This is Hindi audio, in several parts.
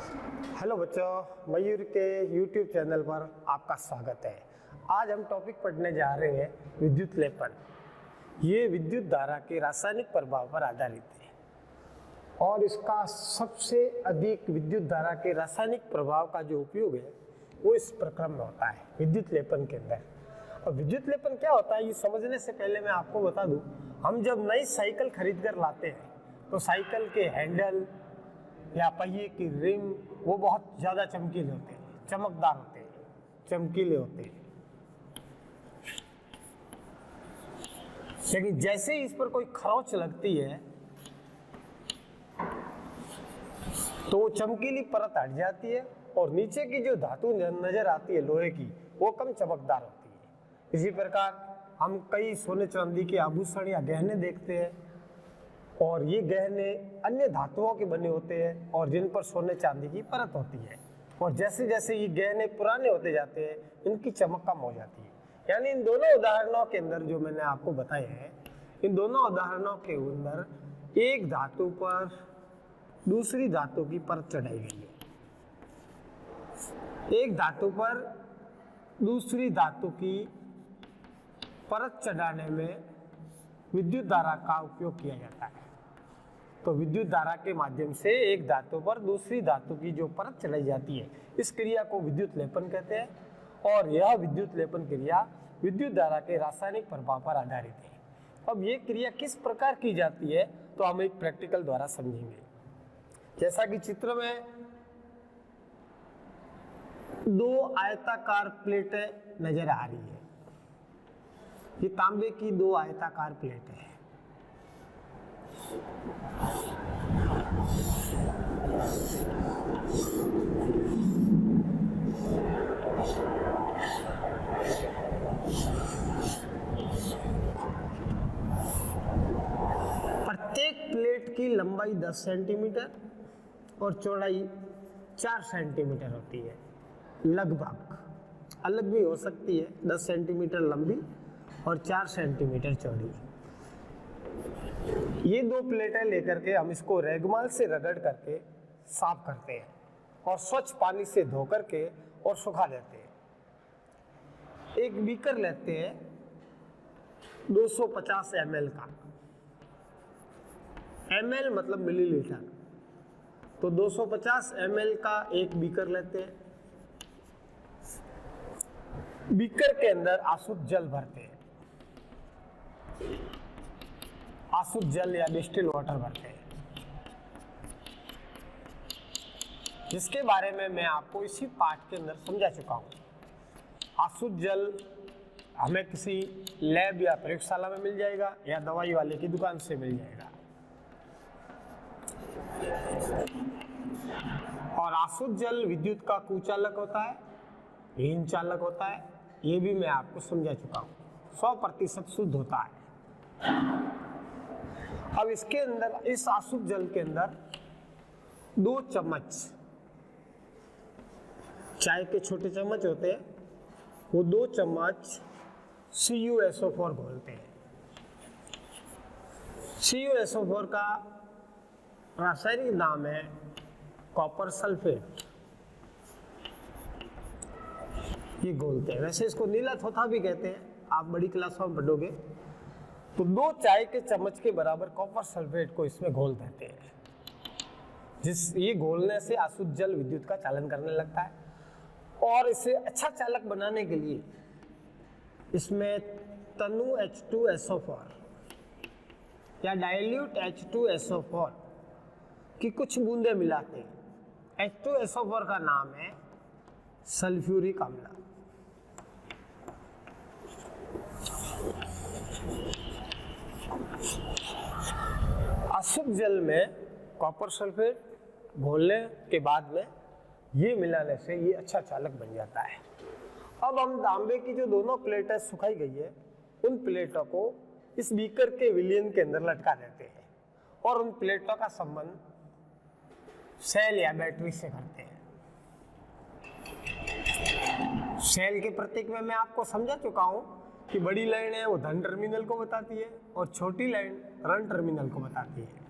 हेलो बच्चों, मयूर के YouTube चैनल पर आपका स्वागत है। आज हम टॉपिक पढ़ने जा रहे हैं विद्युत लेपन। ये विद्युत धारा के रासायनिक प्रभाव पर आधारित है और इसका सबसे अधिक विद्युत धारा के रासायनिक प्रभाव का जो उपयोग है वो इस प्रक्रम में होता है, विद्युत लेपन के अंदर। और विद्युत लेपन क्या होता है ये समझने से पहले मैं आपको बता दूं, हम जब नई साइकिल खरीद कर लाते हैं तो साइकिल के हैंडल या पहिए की रिम वो बहुत ज़्यादा चमकीले होते हैं, चमकदार होते हैं, चमकीले होते हैं। लेकिन जैसे ही इस पर कोई खरोंच लगती है तो चमकीली परत हट जाती है और नीचे की जो धातु नजर आती है लोहे की, वो कम चमकदार होती है। इसी प्रकार हम कई सोने चांदी के आभूषण या गहने देखते हैं और ये गहने अन्य धातुओं के बने होते हैं और जिन पर सोने चांदी की परत होती है। और जैसे जैसे ये गहने पुराने होते जाते हैं इनकी चमक कम हो जाती है। यानी इन दोनों उदाहरणों के अंदर जो मैंने आपको बताए हैं, इन दोनों उदाहरणों के अंदर एक धातु पर दूसरी धातु की परत चढ़ाई गई है। एक धातु पर दूसरी धातु की परत चढ़ाने में विद्युत धारा का उपयोग किया जाता है। तो विद्युत धारा के माध्यम से एक धातु पर दूसरी धातु की जो परत चढ़ाई जाती है, इस क्रिया को विद्युत लेपन कहते हैं। और यह विद्युत लेपन क्रिया विद्युत धारा के रासायनिक प्रभाव पर आधारित है। अब ये क्रिया किस प्रकार की जाती है तो हम एक प्रैक्टिकल द्वारा समझेंगे। जैसा कि चित्र में दो आयताकार प्लेटें नजर आ रही है। ये तांबे की दो आयताकार प्लेटें हैं। प्रत्येक प्लेट की लंबाई 10 सेंटीमीटर और चौड़ाई 4 सेंटीमीटर होती है। लगभग अलग भी हो सकती है, 10 सेंटीमीटर लंबी और 4 सेंटीमीटर चौड़ी। ये दो प्लेटें लेकर के हम इसको रेगमाल से रगड़ करके साफ करते हैं और स्वच्छ पानी से धो करके और सुखा देते हैं। एक बीकर लेते हैं 250 ml का, ml मतलब मिलीलीटर, तो 250 ml का एक बीकर लेते हैं। बीकर के अंदर आसुत जल भरते हैं, आसुत जल या डिस्टिल वाटर भरते हैं, जिसके बारे में मैं आपको इसी पाठ के अंदर समझा चुका हूं। आसुत जल हमें किसी लैब या प्रयोगशाला में मिल जाएगा या दवाई वाले की दुकान से मिल जाएगा। और आसुत जल विद्युत का कुचालक होता है, हीन चालक होता है, ये भी मैं आपको समझा चुका हूँ। 100% शुद्ध होता है। अब इसके अंदर, इस आसुत जल के अंदर 2 चम्मच, चाय के छोटे चम्मच होते हैं, वो 2 चम्मच CuSO4 घोलते हैं। CuSO4 का रासायनिक नाम है कॉपर सल्फेट। ये घोलते हैं, वैसे इसको नीला थोथा भी कहते हैं, आप बड़ी क्लासों में पढ़ोगे। तो 2 चाय के चम्मच के बराबर कॉपर सल्फेट को इसमें घोल देते हैं। ये घोलने से आसुत जल विद्युत का चालन करने लगता है। और इसे अच्छा चालक बनाने के लिए इसमें तनु H2SO4 या डाइल्यूट H2SO4 की कुछ बूंदे मिलाते हैं। H2SO4 का नाम है सल्फ्यूरिक अम्ल। आसुत जल में कॉपर सल्फेट घोलने के बाद में ये मिलाने से ये अच्छा चालक बन जाता है। अब हम तांबे की जो दोनों प्लेटें सुखाई गई है, उन प्लेटों को इस बीकर के विलयन के अंदर लटका देते हैं और उन प्लेटों का संबंध सेल या बैटरी से करते हैं। सेल के प्रतीक में मैं आपको समझा चुका हूं कि बड़ी लाइन है वो धन टर्मिनल को बताती है और छोटी लाइन ऋण टर्मिनल को बताती है।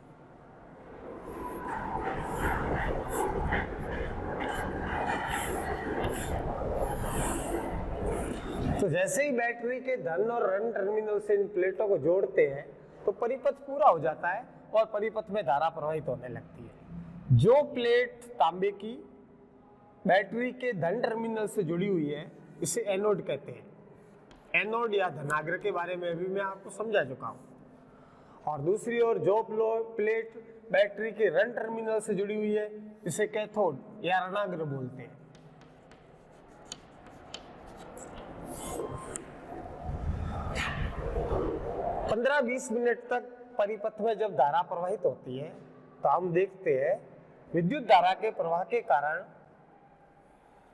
तो जैसे ही बैटरी के धन और ऋण टर्मिनल से इन प्लेटों को जोड़ते हैं तो परिपथ पूरा हो जाता है और परिपथ में धारा प्रवाहित होने लगती है। जो प्लेट तांबे की बैटरी के धन टर्मिनल से जुड़ी हुई है इसे एनोड कहते हैं। एनोड या धनाग्र के बारे में भी मैं आपको समझा चुका हूं। और दूसरी ओर जो प्लेट बैटरी के ऋण टर्मिनल से जुड़ी हुई है इसे कैथोड या ऋणाग्र बोलते हैं। पंद्रह 20 मिनट तक परिपथ में जब धारा प्रवाहित होती है तो हम देखते हैं विद्युत धारा के प्रवाह के कारण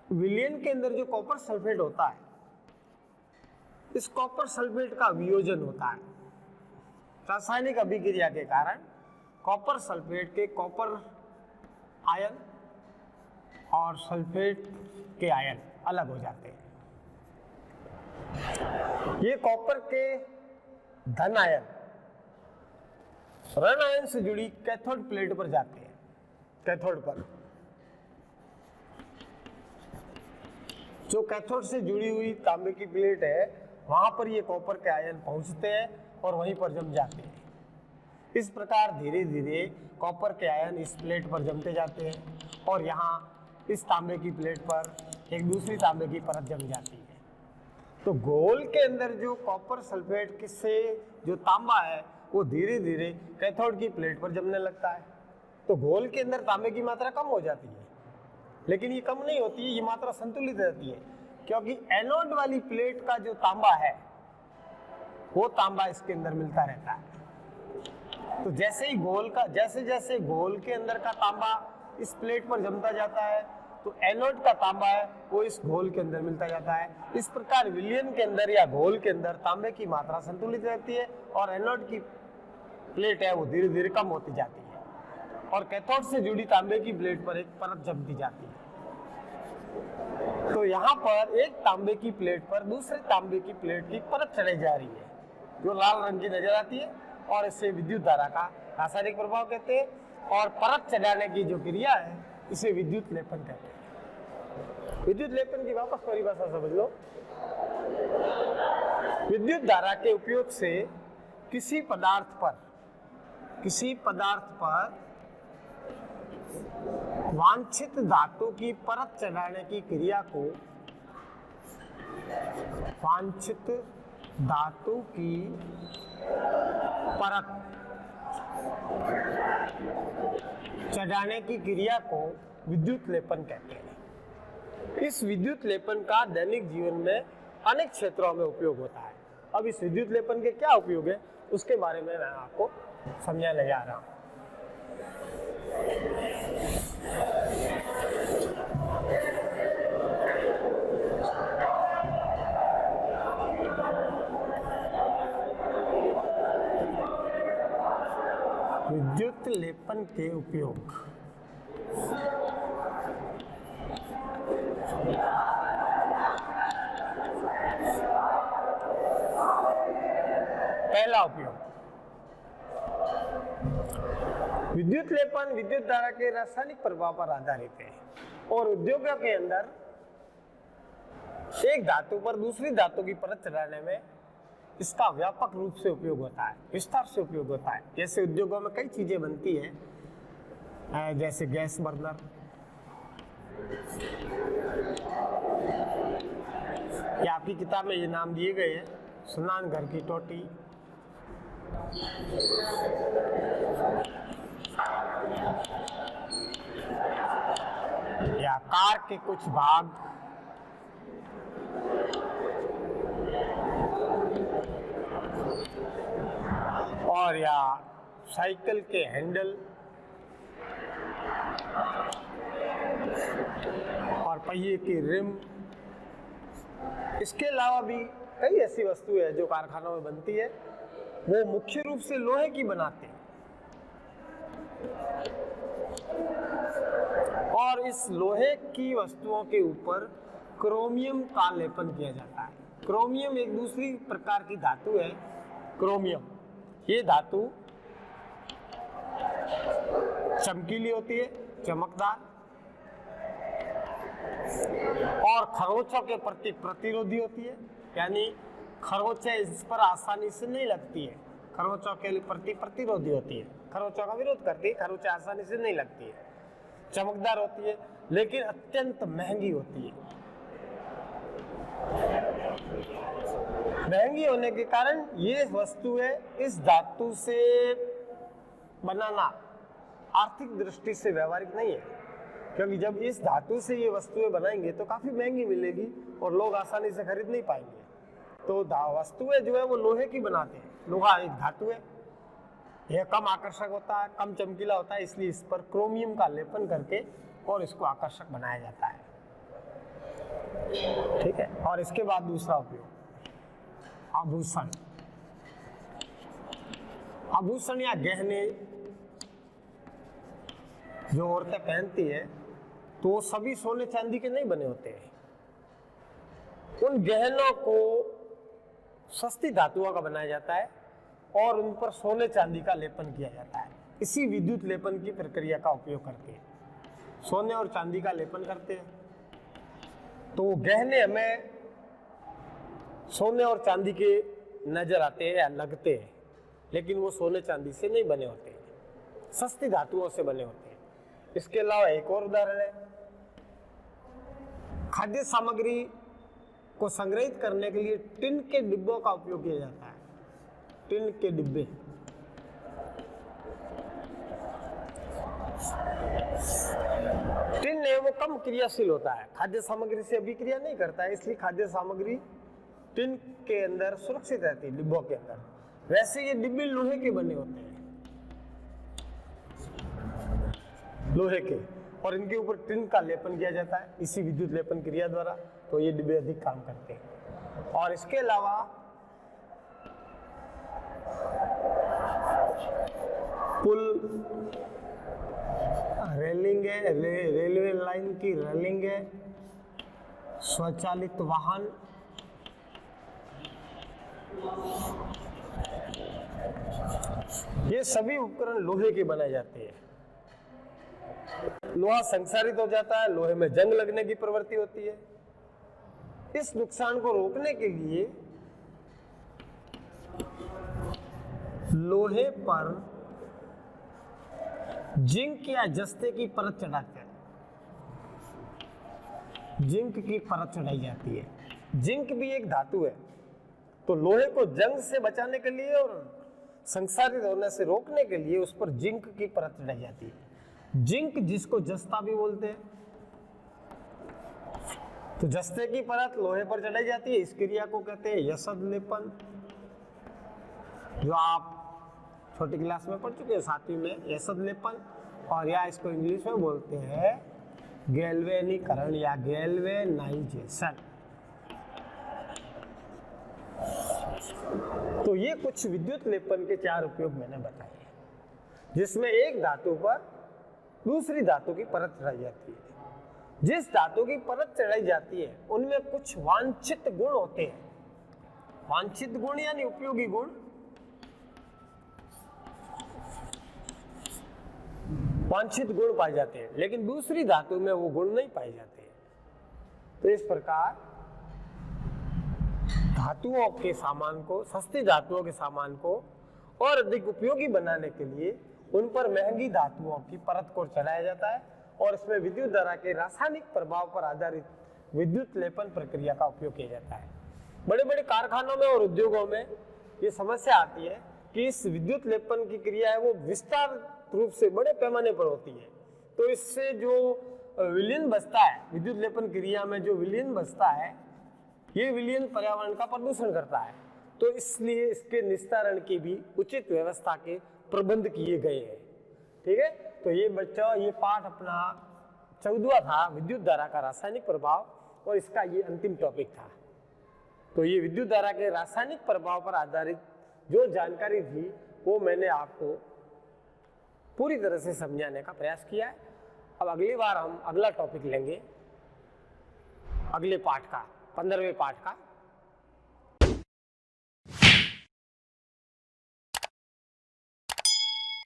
विलयन के अंदर जो कॉपर सल्फेट होता है इस कॉपर सल्फेट का वियोजन होता है। रासायनिक अभिक्रिया के कारण कॉपर सल्फेट के कॉपर आयन और सल्फेट के आयन अलग हो जाते हैं। ये कॉपर के धन आयन ऋण आयन से जुड़ी कैथोड प्लेट पर जाते हैं। कैथोड पर जो कैथोड से जुड़ी हुई तांबे की प्लेट है वहां पर ये कॉपर के आयन पहुंचते हैं और वहीं पर जम जाते हैं। इस प्रकार धीरे धीरे कॉपर के आयन इस प्लेट पर जमते जाते हैं और यहाँ इस तांबे की प्लेट पर एक दूसरी तांबे की परत जम जाती है। तो घोल के अंदर जो कॉपर सल्फेट से जो तांबा है वो धीरे धीरे कैथोड की प्लेट पर जमने लगता है। तो घोल के अंदर तांबे की मात्रा कम हो जाती है, लेकिन ये कम नहीं होती है, ये मात्रा संतुलित रहती है क्योंकि एनोड वाली प्लेट का जो तांबा है वो तांबा इसके अंदर मिलता रहता है। तो जैसे ही जैसे जैसे घोल के अंदर का तांबा इस प्लेट पर जमता जाता है तो एनोड का तांबा है वो इस घोल के अंदर मिलता जाता है। इस प्रकार विलयन के अंदर या घोल के अंदर तांबे की मात्रा संतुलित रहती है और एनोड की प्लेट है वो धीरे धीरे कम होती जाती है और कैथोड से जुड़ी तांबे की प्लेट पर एक परत जमती जाती है। तो यहाँ पर एक तांबे की प्लेट पर दूसरे तांबे की प्लेट की परत चढ़ाई जा रही है जो लाल रंग की नजर आती है और इसे विद्युत धारा का रासायनिक प्रभाव कहते हैं। और परत चढ़ाने की जो क्रिया है इसे विद्युत लेपन कहते हैं। विद्युत लेपन की वापस परिभाषा समझ लो। विद्युत धारा के उपयोग से किसी पदार्थ पर वांछित धातु की परत चढ़ाने की क्रिया को वांछित धातु की परत चढ़ाने की क्रिया को विद्युत लेपन कहते हैं। इस विद्युत लेपन का दैनिक जीवन में अनेक क्षेत्रों में उपयोग होता है। अब इस विद्युत लेपन के क्या उपयोग है उसके बारे में मैं आपको समझाने जा रहा हूं। विद्युत लेपन के उपयोग। पहला उपयोग, विद्युत लेपन विद्युत धारा के रासायनिक प्रभाव पर आधारित है और उद्योगों के अंदर एक धातु पर दूसरी धातु की परत चढ़ाने में इसका व्यापक रूप से उपयोग होता है, विस्तार से उपयोग होता है। जैसे उद्योगों में कई चीजें बनती है, जैसे गैस बर्नर, या आपकी किताब में ये नाम दिए गए हैं, स्नान घर की टोटी, या कार के कुछ भाग, और या साइकिल के हैंडल और पहिए की रिम। इसके अलावा भी कई ऐसी वस्तुएं हैं जो कारखानों में बनती है, वो मुख्य रूप से लोहे की बनाते हैं और इस लोहे की वस्तुओं के ऊपर क्रोमियम का लेपन किया जाता है। क्रोमियम एक दूसरी प्रकार की धातु है। क्रोमियम ये धातु चमकीली होती है, चमकदार, और खरोंचों के प्रति प्रतिरोधी होती है यानी खरोंचें इस पर आसानी से नहीं लगती है। खरोंचों के प्रति प्रतिरोधी होती है, खरोंचों का विरोध करती है, खरोंचें आसानी से नहीं लगती है, चमकदार होती है, लेकिन अत्यंत महंगी होती है। महंगी होने के कारण ये वस्तुएं इस धातु से बनाना आर्थिक दृष्टि से व्यवहारिक नहीं है, क्योंकि जब इस धातु से ये वस्तुएं बनाएंगे तो काफी महंगी मिलेगी और लोग आसानी से खरीद नहीं पाएंगे। तो वस्तुएं जो है वो लोहे की बनाते हैं। लोहा एक धातु है, यह कम आकर्षक होता है, कम चमकीला होता है, इसलिए इस पर क्रोमियम का लेपन करके और इसको आकर्षक बनाया जाता है। ठीक है। और इसके बाद दूसरा उपयोग आभूषण। आभूषण या गहने जो औरतें पहनती है तो वो सभी सोने चांदी के नहीं बने होते हैं। उन गहनों को सस्ती धातुओं का बनाया जाता है और उन पर सोने चांदी का लेपन किया जाता है। इसी विद्युत लेपन की प्रक्रिया का उपयोग करके सोने और चांदी का लेपन करते हैं। तो गहने हमें सोने और चांदी के नजर आते हैं या लगते हैं, लेकिन वो सोने चांदी से नहीं बने होते हैं, सस्ती धातुओं से बने होते हैं। इसके अलावा एक और उदाहरण है, खाद्य सामग्री को संग्रहित करने के लिए टिन के डिब्बों का उपयोग किया जाता है। टिन के डिब्बे टिन है वो कम क्रियाशील होता है, खाद्य सामग्री से अभिक्रिया नहीं करता है, इसलिए खाद्य सामग्री टिन के अंदर सुरक्षित रहती है, डिब्बों के अंदर। वैसे ये डिब्बे लोहे के बने होते हैं, लोहे के, और इनके ऊपर टिन का लेपन किया जाता है इसी विद्युत लेपन क्रिया द्वारा। तो ये डिब्बे अधिक काम करते हैं। और इसके अलावा पुल, रेलिंग है, रेलवे लाइन की रेलिंग है, स्वचालित वाहन, ये सभी उपकरण लोहे के बनाए जाते हैं। लोहा संक्षारित हो जाता है, लोहे में जंग लगने की प्रवृत्ति होती है। इस नुकसान को रोकने के लिए लोहे पर जिंक या जस्ते की परत चढ़ाते हैं। जिंक की परत चढ़ाई जाती है। जिंक भी एक धातु है, तो लोहे को जंग से बचाने के लिए और संक्षारित होने से रोकने के लिए उस पर जिंक की परत चढ़ाई जाती है। जिंक जिसको जस्ता भी बोलते हैं, तो जस्ते की परत लोहे पर चढ़ाई जाती है। इस क्रिया को कहते हैं यशद लेपन, जो आप छोटी क्लास में पढ़ चुके हैं, 7वीं में, यशद लेपन। और या इसको इंग्लिश में बोलते हैं गैल्वेनीकरण या गैल्वेनाइजेशन। तो ये कुछ विद्युत लेपन के 4 उपयोग मैंने बताए, जिसमें एक धातु पर दूसरी धातु की परत चढ़ाई जाती है। जिस धातु की परत चढ़ाई जाती है उनमें कुछ वांछित गुण होते हैं। वांछित गुण यानी उपयोगी गुण। वांछित गुण पाए जाते हैं, लेकिन दूसरी धातु में वो गुण नहीं पाए जाते। तो इस प्रकार धातुओं के सामान को, सस्ती धातुओं के सामान को और अधिक उपयोगी बनाने के लिए उन पर महंगी धातुओं की परत को चढ़ाया जाता है और इसमें विद्युत धारा के रासायनिक प्रभाव पर आधारित विद्युत लेपन प्रक्रिया का उपयोग किया जाता है। बड़े बड़े कारखानों में और उद्योगों में ये समस्या आती है कि इस विद्युत लेपन की क्रिया है वो विस्तार रूप से बड़े पैमाने पर होती है। तो इससे जो विलयन बचता है, विद्युत लेपन क्रिया में जो विलयन बचता है, ये विलयन पर्यावरण का प्रदूषण करता है। तो इसलिए इसके निस्तारण की भी उचित व्यवस्था के प्रबंध किए गए हैं। ठीक है। तो ये बच्चों, ये पाठ अपना 14वां था, विद्युत धारा का रासायनिक प्रभाव, और इसका ये अंतिम टॉपिक था। तो ये विद्युत धारा के रासायनिक प्रभाव पर आधारित जो जानकारी थी वो मैंने आपको पूरी तरह से समझाने का प्रयास किया है। अब अगली बार हम अगला टॉपिक लेंगे, अगले पाठ का, 15वें पाठ का।